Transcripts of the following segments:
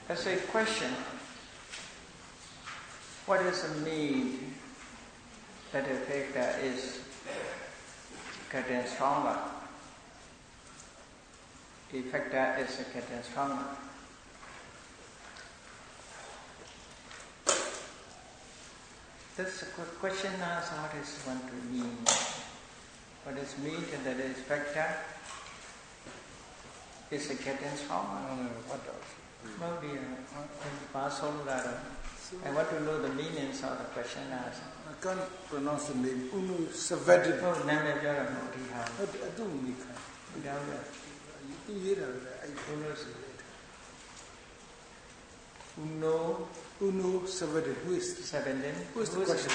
As a question, what is the mean that the factor is getting stronger? The factor is getting stronger. This question asks what is one to mean. What is mean that is factor is getting stronger? What else? Maybe I want to know the meanings of the question asked. I can't pronounce the name. Uno Savadin. Oh, name of your name. I don't need that. Uno Savadin. Who is this? Who is the question?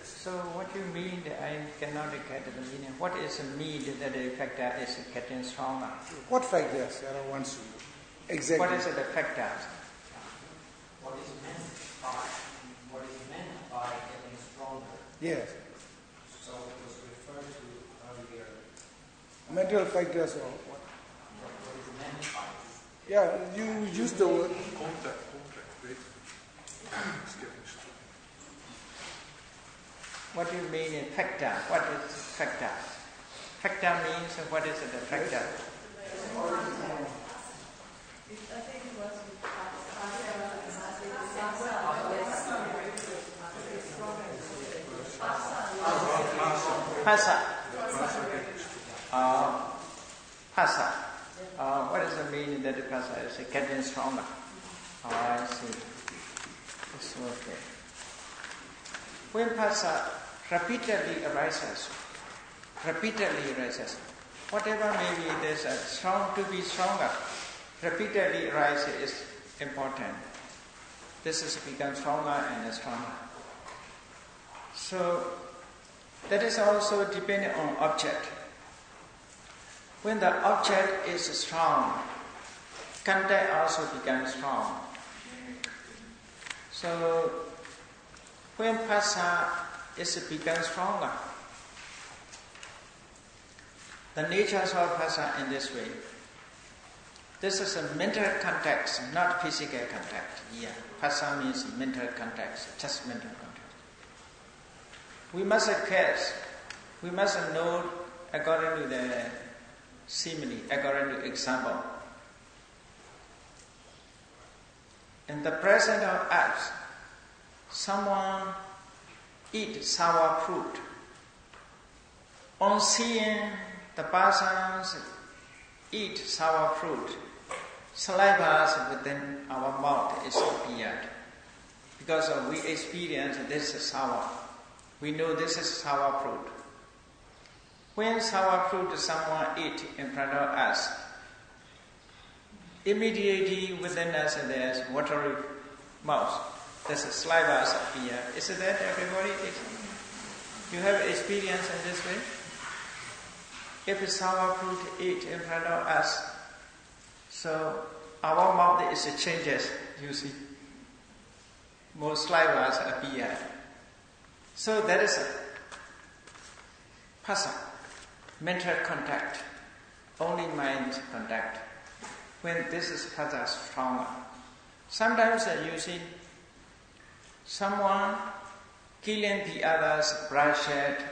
So what you mean that I cannot get the meaning? What is the mean that the factor is getting stronger? What factors? I don't want to know. Exactly. What is the factor? What is meant by getting stronger? Yes. So it was referred to earlier. Mental factors or what? What is meant by? Yeah, you use the word. Contact, wait. It's getting strong. What do you mean in factor? What is factor? Factor means what is the factor? I think it was Phassa. Phassa. What does it mean that the phassa is getting stronger? Oh, I see. It's okay. When phassa repeatedly arises, whatever may be, there's a strong to be stronger. Repeatedly rise is important. This has become stronger and stronger. So that is also dependent on object. When the object is strong, contact also becomes strong. So when phassa is become stronger, the nature of phassa in this way. This is a mental context, not physical contact. Yeah, phassa means mental context, just mental context. We must guess, we must know according to the simile, according to example. In the presence of us, someone eat sour fruit. On seeing the persons eat sour fruit, saliva within our mouth is appeared. Because we experience this is sour. We know this is sour fruit. When sour fruit someone eat in front of us, immediately within us there is watery mouth. This is saliva appear. Is it that everybody? You have experience in this way? If sour fruit eat in front of us, so our mouth is changes, you see. More saliva appear. So that is a phassa, mental contact, only mind contact. When this is phassa stronger. Sometimes you see someone killing the others, bloodshed,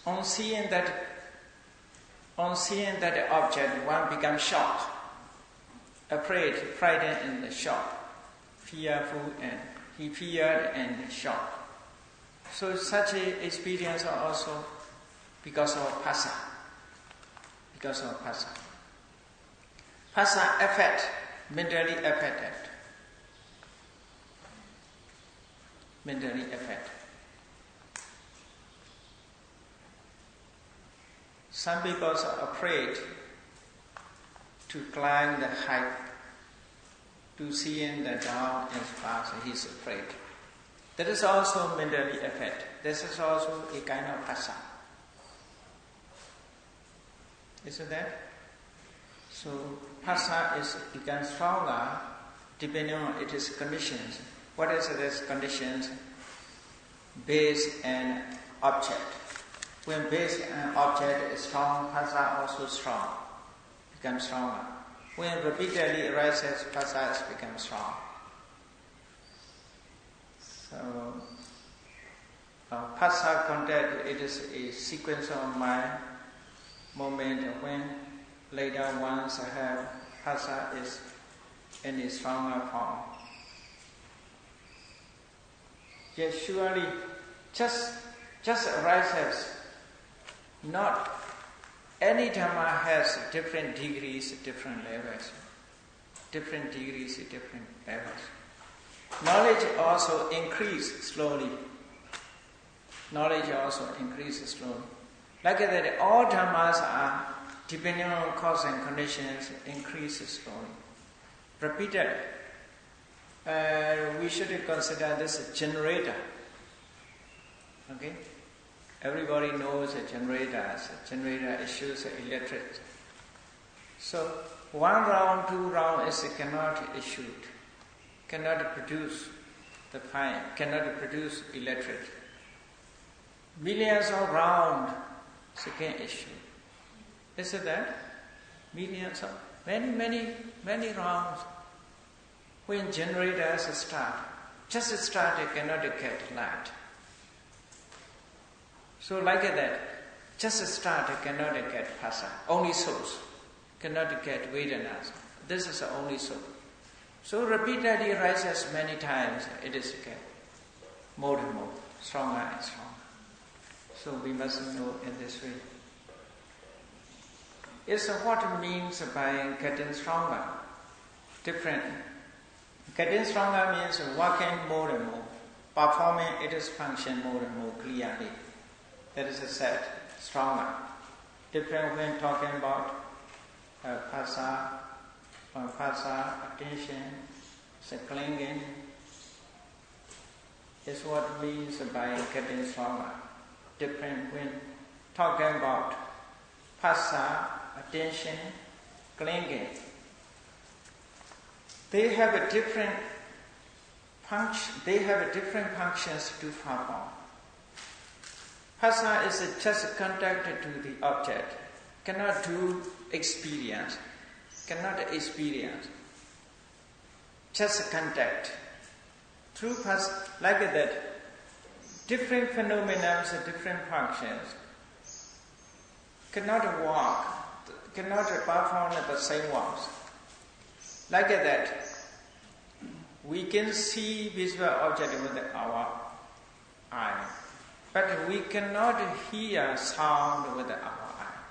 on seeing that object, one becomes shocked, afraid, frightened and shocked, fearful, and he feared and shocked. So such a experience are also because of phassa. Because of phassa. Phassa affect, mentally affected. Mentally affect. Some people are afraid to climb the height, to see in the down and fast. He's afraid. That is also mentally affect. This is also a kind of phassa. Isn't that? So phassa is become stronger depending on its conditions. What is its conditions? Base and object. When base and object is strong, phassa also strong, becomes stronger. When repeatedly arises, phassa becomes strong. So, phassa contact, it is a sequence of mind moment when later once I have phassa is in a stronger form. Yes, surely just arises. Not any Dhamma has different degrees, different levels. Different degrees, different levels. Knowledge also increases slowly. Knowledge also increases slowly. Like that, all Dhammas are depending on cause and conditions, increases slowly. Repeated. We should consider this a generator. Okay? Everybody knows a generator. A generator issues electricity. So, 1 round, 2 rounds cannot issue, cannot produce the fire, cannot produce electricity. Millions of rounds can issue. Is it that? Millions of, many rounds. When generators start, just start, it cannot get light. So like that, just start, it cannot get phassa. Only souls cannot get vedanas. This is the only soul. So repeatedly rises many times, it is get more and more, stronger and stronger. So we must know in this way. It's what it means by getting stronger. Different. Getting stronger means working more and more, performing its function more and more clearly. That is a set, stronger. Different when talking about phassa, attention, clinging. Is what it means by getting stronger. Different when talking about phassa, attention, clinging. They have a different function. They have different functions to perform. Phassa is just contact to the object. Cannot do experience. Cannot experience. Just contact. Through phassa, like that, different phenomena, different functions. Cannot walk. Cannot perform the same works. Like that, we can see visual object with our eye, but we cannot hear sound with our eye.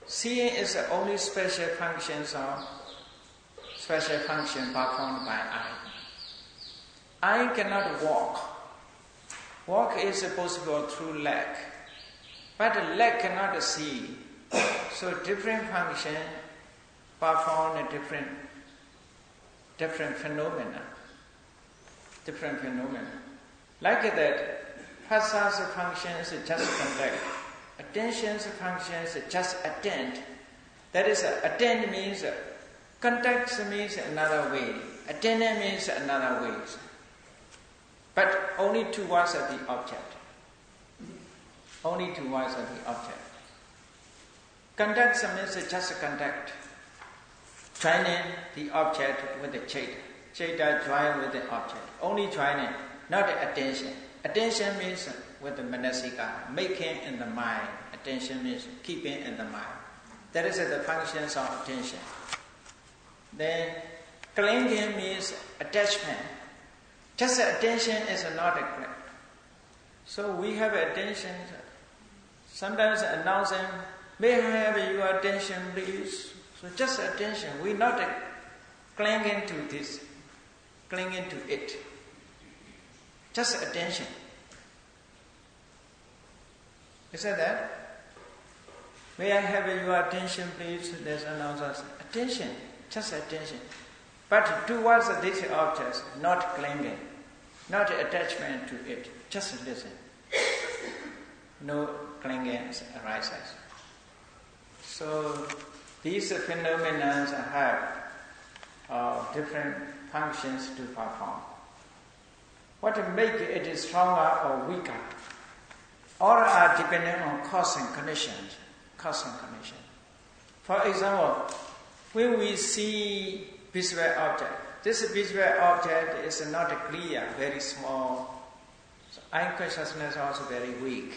Seeing is the only special function performed by eye. Eye cannot walk. Walk is possible through leg, but the leg cannot see. So different function perform a different phenomena. Different phenomena. Like that, phassa's function is just contact. Attention's function is just attend. That is, attend means, contact means another way. Attend means another way. But only towards the object. Only towards the object. Contact means just contact. Joining the object with the chaita. Chaita join with the object. Only joining, not attention. Attention means with the manasika, making in the mind. Attention means keeping in the mind. That is the functions of attention. Then clinging means attachment. Just attention is not a clinging. So we have attention. Sometimes announcing, may I have your attention, please? So just attention. We're not clinging to this, clinging to it. Just attention. Is that? May I have your attention, please? There's announcer. Attention. Just attention. But towards these objects, not clinging, not attachment to it. Just listen. No clinging arises. So these phenomena have different functions to perform. What make it stronger or weaker? All are dependent on cause and conditions. Cause and condition. For example, When we see visual object, this visual object is not clear, very small. So eye consciousness is also very weak.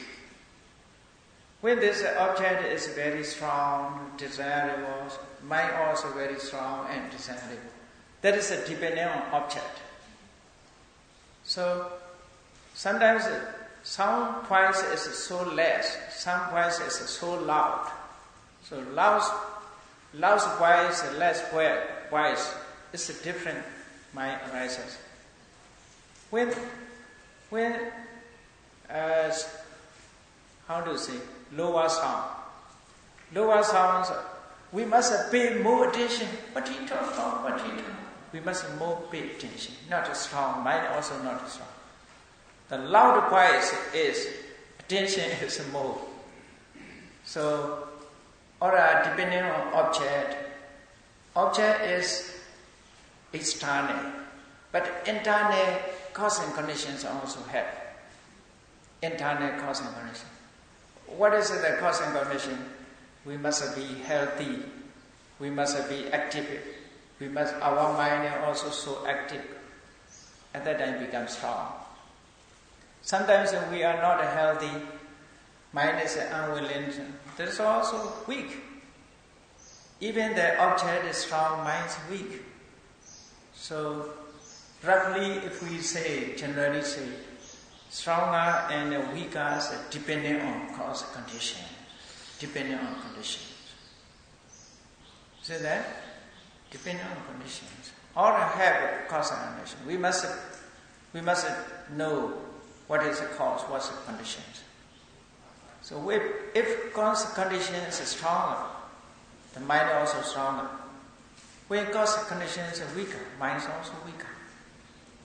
When this object is very strong, desirable, mind also very strong and desirable. That is a depending on object. So sometimes sound voice is so less, some voice is so loud. So loud voice, less voice is a different mind arises. When how do you say, lower sounds, we must pay more attention. What he talk about, what he talk. We must more pay attention. Not strong, mind also not strong. The loud voice is, attention is more. So, or depending on object. Object is external, but internal cause and conditions also help. Internal cause and condition. What is the cause and condition? We must be healthy. We must be active. Our mind is also so active. At that time become strong. Sometimes we are not healthy. Mind is unwilling. That is also weak. Even the object is strong, mind is weak. So, roughly, if we say, generally say, stronger and weaker is depending on cause and condition. Depending on conditions. See that? Depending on conditions. All have cause and condition. We must know what is the cause, what's the conditions. So if cause condition is stronger, the mind is also stronger. When cause condition is weaker, mind is also weaker.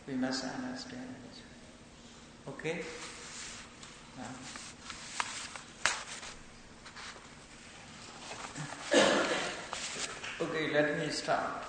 We must understand this. Okay? Now. Okay, let me start.